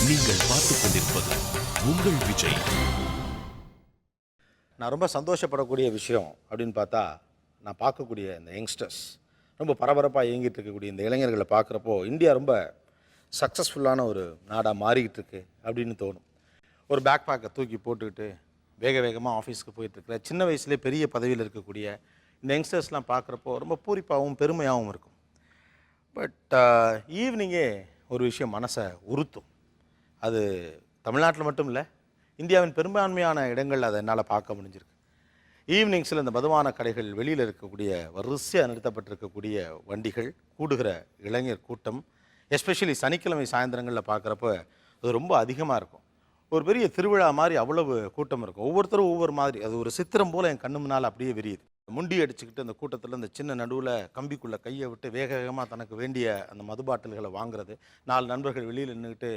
நீங்கள் பார்த்துக் கொண்டிருப்பது உங்கள் விஜய். நான் ரொம்ப சந்தோஷப்படக்கூடிய விஷயம் அப்படின்னு பார்த்தா, நான் பார்க்கக்கூடிய இந்த யங்ஸ்டர்ஸ் ரொம்ப பரபரப்பாக இயங்கிட்டு இருக்கக்கூடிய இந்த இளைஞர்களை பார்க்குறப்போ, இந்தியா ரொம்ப சக்ஸஸ்ஃபுல்லான ஒரு நாடாக மாறிக்கிட்டு இருக்கு அப்படின்னு தோணும். ஒரு பேக் பேக்கை தூக்கி போட்டுக்கிட்டு வேக வேகமாக ஆஃபீஸ்க்கு போயிட்டுருக்கிற சின்ன வயசுலேயே பெரிய பதவியில் இருக்கக்கூடிய இந்த யங்ஸ்டர்ஸ்லாம் பார்க்குறப்போ ரொம்ப பூரிப்பாகவும் பெருமையாகவும் இருக்கும். பட் ஈவினிங்கே ஒரு விஷயம் மனசை உறுத்தும். அது தமிழ்நாட்டில் மட்டும் இல்லை, இந்தியாவின் பெரும்பான்மையான இடங்களில் அதை என்னால் பார்க்க முடிஞ்சிருக்கு. ஈவினிங்ஸில் இந்த மதுபான கடைகள் வெளியில் இருக்கக்கூடிய வரிசையாக நிறுத்தப்பட்டிருக்கக்கூடிய வண்டிகள், கூடுகிற இளைஞர் கூட்டம், எஸ்பெஷலி சனிக்கிழமை சாயந்தரங்களில் பார்க்குறப்ப அது ரொம்ப அதிகமாக இருக்கும். ஒரு பெரிய திருவிழா மாதிரி அவ்வளவு கூட்டம் இருக்கும். ஒவ்வொருத்தரும் ஒவ்வொரு மாதிரி, அது ஒரு சித்திரம் போல் என் கண்ணு முன்னால் அப்படியே விரியுது. முண்டி அடிச்சுக்கிட்டு அந்த கூட்டத்தில் இந்த சின்ன நடுவில் கம்பிக்குள்ளே கையை விட்டு வேக வேகமாக தனக்கு வேண்டிய அந்த மது பாட்டில்களை வாங்குறது, 4 நண்பர்கள் வெளியில் நின்றுக்கிட்டு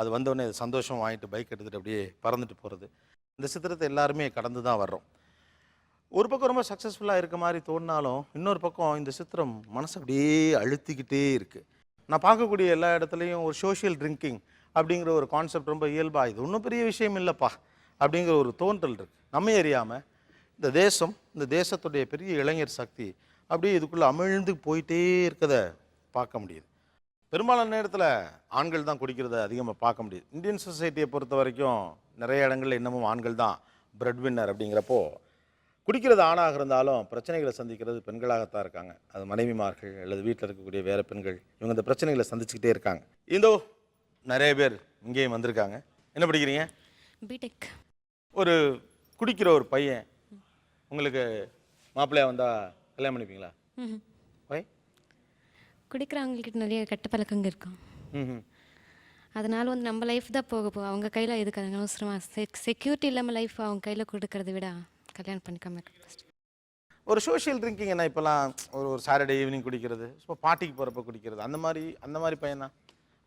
அது வந்தோடனே சந்தோஷம் வாங்கிட்டு பைக் எடுத்துகிட்டு அப்படியே பறந்துட்டு போகிறது, இந்த சித்திரத்தை எல்லாருமே கடந்து தான் வர்றோம். ஒரு பக்கம் ரொம்ப சக்ஸஸ்ஃபுல்லாக இருக்க மாதிரி தோணினாலும், இன்னொரு பக்கம் இந்த சித்திரம் மனசு அப்படியே அழுத்திக்கிட்டே இருக்குது. நான் பார்க்கக்கூடிய எல்லா இடத்துலையும் ஒரு சோஷியல் ட்ரிங்கிங் அப்படிங்கிற ஒரு கான்செப்ட் ரொம்ப இயல்பாக, இது ஒன்றும் பெரிய விஷயம் இல்லைப்பா அப்படிங்கிற ஒரு தோன்றல் இருக்குது. நம்ம அறியாமல் இந்த தேசம், இந்த தேசத்துடைய பெரிய இளைஞர் சக்தி அப்படியே இதுக்குள்ளே அமிழ்ந்து போயிட்டே இருக்கதை பார்க்க முடியுது. பெரும்பாலான நேரத்தில் ஆண்கள் தான் குடிக்கிறத அதிகமாக பார்க்க முடியுது. இந்தியன் சொசைட்டியை பொறுத்த வரைக்கும் நிறைய இடங்களில் இன்னமும் ஆண்கள் தான் பிரெட் வின்னர். அப்படிங்கிறப்போ குடிக்கிறது ஆணாக இருந்தாலும் பிரச்சனைகளை சந்திக்கிறது பெண்களாகத்தான் இருக்காங்க. அது மனைவிமார்கள் அல்லது வீட்டில் இருக்கக்கூடிய வேறு பெண்கள், இவங்க இந்த பிரச்சனைகளை சந்திச்சுக்கிட்டே இருக்காங்க. இதோ நிறைய பேர் இங்கேயும் வந்திருக்காங்க. என்ன படிக்கிறீங்க? பிடெக். ஒரு குடிக்கிற ஒரு பையன் உங்களுக்கு மாப்பிள்ளையா வந்தால் கல்யாணம் பண்ணிப்பீங்களா? ஓய், குடிக்கிறவங்கக்கிட்ட நிறைய கெட்ட பழக்கங்க இருக்கும். அதனால வந்து நம்ம லைஃப் தான் போக அவங்க கையில் எதுக்கு அவசரமாக செக்யூரிட்டி இல்லாமல் லைஃப் அவங்க கையில் கொடுக்கறத விட கல்யாணம் பண்ணிக்காம ஃபஸ்ட். ஒரு சோஷியல் ட்ரிங்கிங் என்ன இப்போலாம் ஒரு சாட்டர்டே ஈவினிங் குடிக்கிறது, ஸோ பார்ட்டிக்கு போகிறப்ப குடிக்கிறது, அந்த மாதிரி பையனா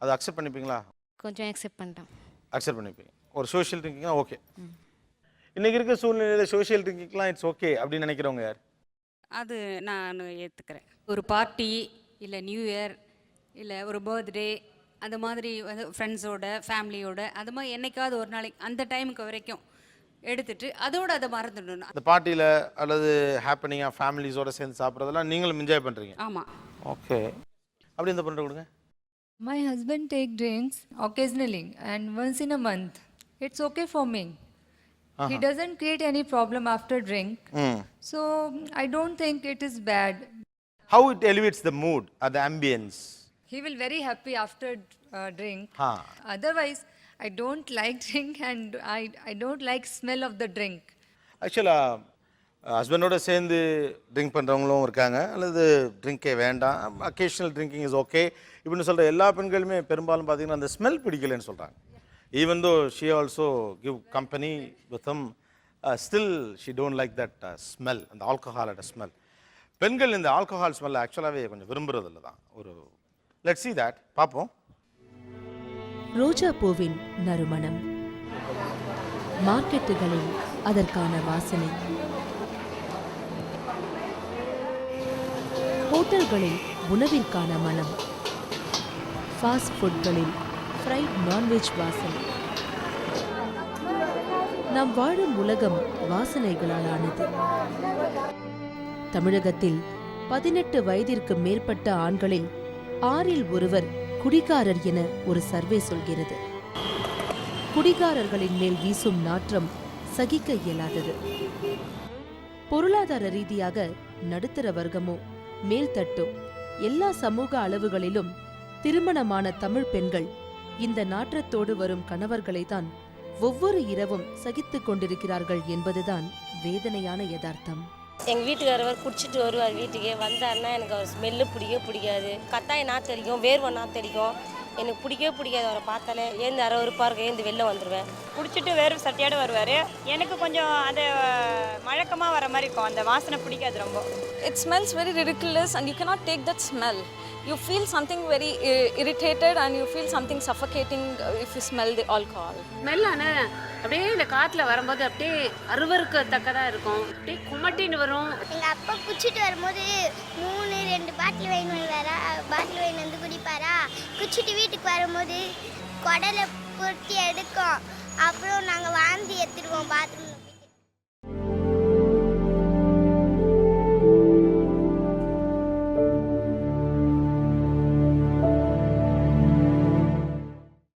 அதை அக்செப்ட் பண்ணிப்பீங்களா? கொஞ்சம் அக்செப்ட் பண்ணிட்டேன். அக்செப்ட் பண்ணிப்பீங்க. ஒரு சோஷியல் ட்ரிங்கிங்னா ஓகே. இன்றைக்கி இருக்க சூழ்நிலையில் சோஷியல் ட்ரிங்கிங்லாம் இட்ஸ் ஓகே அப்படின்னு நினைக்கிறவங்க யார்? அது நான் ஏற்றுக்கிறேன். ஒரு பார்ட்டி இல்லை நியூ இயர் இல்லை ஒரு பர்த்டே அந்த மாதிரி வந்து ஃப்ரெண்ட்ஸோட ஃபேமிலியோட அது மாதிரி என்னைக்காவது ஒரு நாளைக்கு அந்த டைமுக்கு வரைக்கும் எடுத்துட்டு அதோடு அதை மறந்துடணும். அந்த பார்ட்டியில் அல்லது ஹாப்பனிங்காக ஃபேமிலிஸோட சேர்ந்து சாப்பிட்றதெல்லாம் நீங்களும் என்ஜாய் பண்ணுறீங்க? ஆமாம். ஓகே. அப்படி இந்த பண்ணுற கொடுங்க. My husband take drinks occasionally and once in a month. It's okay for me. He doesn't create any problem after drink. So I don't think it is bad. How it elevates the mood or the ambience? He will very happy after drink. Otherwise, I don't like drink and I don't like smell of the drink. ஆக்சுவலாக ஹஸ்பண்டோட சேர்ந்து drink பண்ணுறவங்களும் இருக்காங்க, அல்லது ட்ரிங்கே வேண்டாம், occasional drinking is okay இப்படின்னு சொல்கிற எல்லா பெண்களுமே பெரும்பாலும் பார்த்தீங்கன்னா அந்த ஸ்மெல் பிடிக்கலைன்னு சொல்கிறாங்க. Even though she also give company with them, still she don't like that smell, அந்த alcohol at a smell. பெண்கள் இந்த ஆல்கஹால் ஸ்மெல் ஆக்சுவலாகவே கொஞ்சம் விரும்புறது இல்லை தான். ஒரு லெட்ஸ் see that பார்ப்போம். ரோஜா பூவின் நறுமணம், மார்க்கெட்டுகளில் அதற்கான வாசனை, ஹோட்டல்களில் உணவிற்கான மனம், ஃபாஸ்ட் ஃபுட்களில் ஃப்ரைட் நான்வெஜ் வாசனை. நாம் வாழும் உலகம் வாசனைகளால் ஆனது. தமிழகத்தில் 18 வயதிற்கு மேற்பட்ட ஆண்களில் 6 ஒருவர் குடிகாரர் என ஒரு சர்வே சொல்கிறது. குடிகாரர்களின் மேல் வீசும் நாற்றம் சகிக்க இயலாதது. பொருளாதார ரீதியாக நடுத்தர வர்க்கமோ மேல்தட்டோ எல்லா சமூக அளவுகளிலும் திருமணமான தமிழ் பெண்கள் இந்த நாற்றத்தோடு வரும் கணவர்களை தான் ஒவ்வொரு இரவும் சகித்துக் கொண்டிருக்கிறார்கள் என்பதுதான் வேதனையான யதார்த்தம். எங்கள் வீட்டுக்காரவர் குடிச்சிட்டு வருவார், வீட்டுக்கே வந்தாருன்னா எனக்கு அவர் ஸ்மெல்லு பிடிக்காது. கத்தாயம் நாத்தடிக்கும், வேர்வை நாத்தடிக்கும், எனக்கு பிடிக்காது. அவரை பார்த்தாலே ஏந்து அரவருப்பாக இருக்க, ஏந்து வெளில வந்துடுவேன். குடிச்சிட்டு வேறு சட்டியோடு வருவார். எனக்கு கொஞ்சம் அது மழக்கமாக வர மாதிரி இருக்கும், அந்த வாசனை பிடிக்காது ரொம்ப. It smells very ridiculous and you cannot take that smell. You feel something very irritated and you feel something suffocating if you smell the alcohol. Smell ஆனால் அப்படியே இந்த காற்றுல வரும்போது அப்படியே அருவருக்கத்தக்கதாக இருக்கும், அப்படியே குமட்டின்னு வரும். எங்கள் அப்பா குடிச்சிட்டு வரும்போது 2 பாட்டில் வைன் வந்து குடிப்பாரா. குடிச்சிட்டு வீட்டுக்கு வரும்போது குடலை புரட்டி எடுக்கும். அப்புறம் நாங்கள் வாந்தி